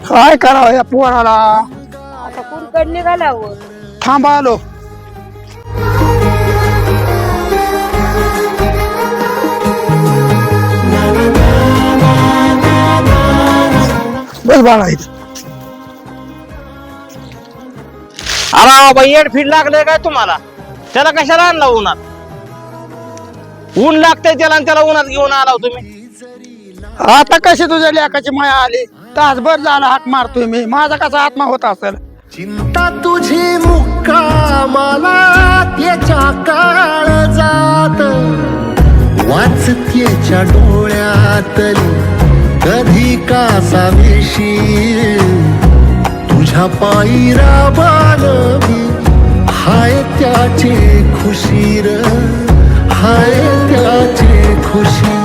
काय करावं या पोराला? आता कुणकड निघाला हो. थांबा आलो. बस बाळा इथं. अरे बाई एड लागले काय तुम्हाला? त्याला कशाला आणला उन्हात? ऊन लागतंय त्याला आणि त्याला उन्हात घेऊन आला हो तुम्ही. आता कशी तुझ्या लेकाची माया आली? तासभर झाला हाक मारतोय मी. माझा कसा आत्मा होत असेल? चिंता तुझी मुक्कामाला त्याच्या काळ जात वाचतेच्या डोळ्यातली कधी कासा विशीर तुझ्या पायरा बालवी हाय त्याचे खुशीर हाय त्याचे खुशी.